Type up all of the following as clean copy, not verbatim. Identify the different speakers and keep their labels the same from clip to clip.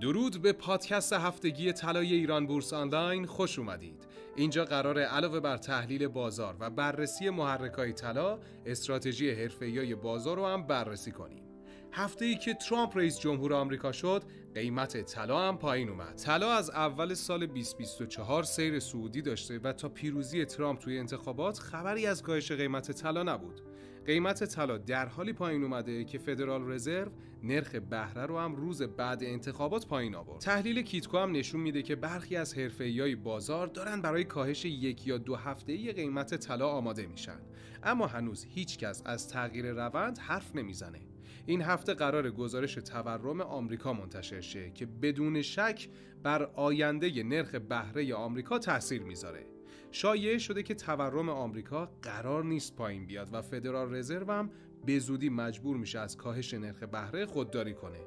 Speaker 1: درود به پادکست هفتگی طلای ایران بورس آنلاین خوش اومدید. اینجا قراره علاوه بر تحلیل بازار و بررسی محرکای طلا، استراتژی حرفه‌ای بازار رو هم بررسی کنیم. هفته‌ای که ترامپ رئیس جمهور آمریکا شد، قیمت طلا هم پایین اومد. طلا از اول سال 2024 سیر صعودی داشته و تا پیروزی ترامپ توی انتخابات خبری از کاهش قیمت طلا نبود. قیمت طلا در حالی پایین اومده که فدرال رزرو نرخ بهره رو هم روز بعد انتخابات پایین آورد. تحلیل کیتکو هم نشون میده که برخی از حرفه‌ای‌های بازار دارن برای کاهش 1 یا 2 هفته‌ای قیمت طلا آماده میشن، اما هنوز هیچکس از تغییر روند حرف نمیزنه. این هفته قرار گزارش تورم آمریکا منتشر شه که بدون شک بر آینده نرخ بهره آمریکا تاثیر میذاره. شایعه شده که تورم آمریکا قرار نیست پایین بیاد و فدرال رزرو هم به زودی مجبور میشه از کاهش نرخ بهره خودداری کنه.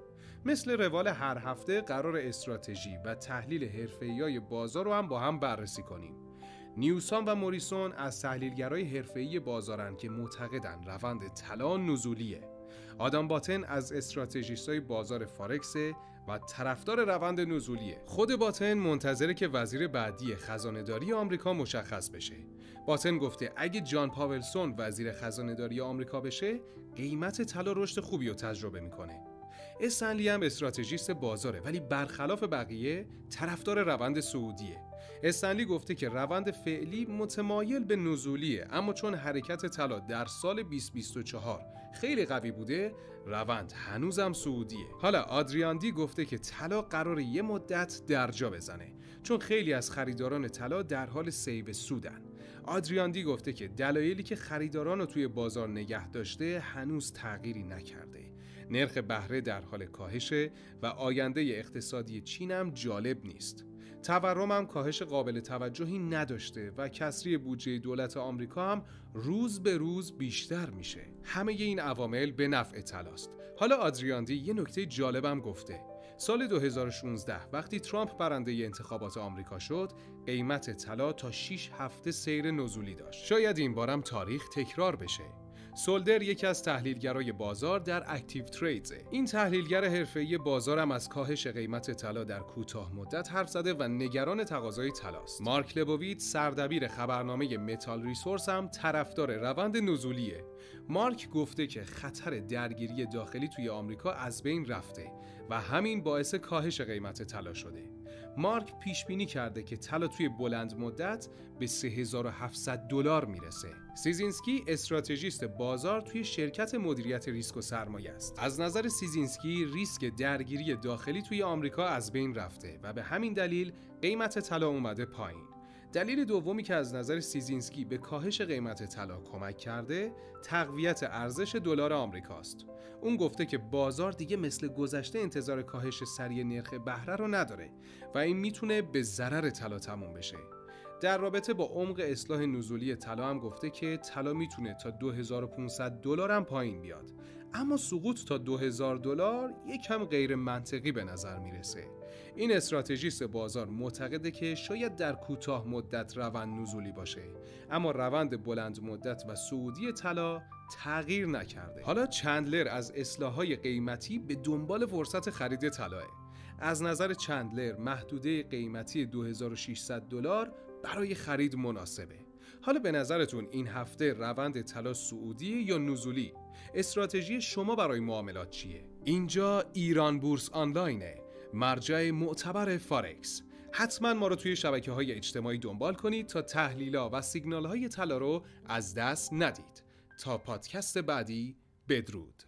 Speaker 1: مثل روال هر هفته قرار استراتژی و تحلیل حرفه‌ای بازار رو هم با هم بررسی کنیم. نیوسان و موریسون از تحلیلگرای حرفه‌ای بازارن که معتقدن روند طلا نزولیه. آدام باتن از استراتژیستای بازار فارکس و طرفدار روند نزولیه. خود باتن منتظره که وزیر بعدی خزانه‌داری آمریکا مشخص بشه. باتن گفته اگه جان پاولسون وزیر خزانه‌داری آمریکا بشه، قیمت طلا رشد خوبی رو تجربه میکنه. استنلی هم استراتژیست بازاره ولی برخلاف بقیه طرفدار روند صعودیه. استنلی گفته که روند فعلی متمایل به نزولیه، اما چون حرکت طلا در سال 2024 خیلی قوی بوده، روند هنوزم صعودیه. حالا آدریاندی گفته که طلا قراره یه مدت درجا بزنه چون خیلی از خریداران طلا در حال سیو سودن. آدریاندی گفته که دلایلی که خریداران رو توی بازار نگه داشته هنوز تغییری نکرده. نرخ بهره در حال کاهشه و آینده اقتصادی چین هم جالب نیست. تورم هم کاهش قابل توجهی نداشته و کسری بودجه دولت آمریکا هم روز به روز بیشتر میشه. همه این عوامل به نفع طلاست. حالا آدریاندی یه نکته جالبم گفته. سال 2016 وقتی ترامپ برنده انتخابات آمریکا شد، قیمت طلا تا 6 هفته سیر نزولی داشت. شاید این بارم تاریخ تکرار بشه. سولدر یکی از تحلیلگرای بازار در اکتیو تریدز. این تحلیلگر حرفه‌ای بازار هم از کاهش قیمت طلا در کوتاه مدت حرف زده و نگران تقاضای طلاست. مارک لبوویت سردبیر خبرنامه متال ریسورس هم طرفدار روند نزولیه. مارک گفته که خطر درگیری داخلی توی آمریکا از بین رفته و همین باعث کاهش قیمت طلا شده. مارک پیش بینی کرده که طلا توی بلند مدت به $3700 میرسه. سیزینسکی استراتژیست بازار توی شرکت مدیریت ریسک و سرمایه است. از نظر سیزینسکی ریسک درگیری داخلی توی آمریکا از بین رفته و به همین دلیل قیمت طلا اومده پایین. دلیل دومی که از نظر سیزینسکی به کاهش قیمت طلا کمک کرده، تقویت ارزش دلار آمریکاست. اون گفته که بازار دیگه مثل گذشته انتظار کاهش سریع نرخ بهره رو نداره و این میتونه به ضرر طلا تموم بشه. در رابطه با عمق اصلاح نزولی طلا هم گفته که طلا میتونه تا $2500 هم پایین بیاد، اما سقوط تا $2000 یکم غیر منطقی به نظر میرسه. این استراتژیست بازار معتقده که شاید در کوتاه مدت روند نزولی باشه، اما روند بلند مدت و صعودی طلا تغییر نکرده. حالا چندلر از اصلاح‌های قیمتی به دنبال فرصت خرید طلاه. از نظر چندلر محدوده قیمتی $2600 برای خرید مناسبه. حالا به نظرتون این هفته روند طلا صعودی یا نزولی؟ استراتژی شما برای معاملات چیه؟ اینجا ایران بورس آنلاینه، مرجع معتبر فارکس. حتما ما رو توی شبکه‌های اجتماعی دنبال کنید تا تحلیل‌ها و سیگنال‌های طلا رو از دست ندید. تا پادکست بعدی، بدرود.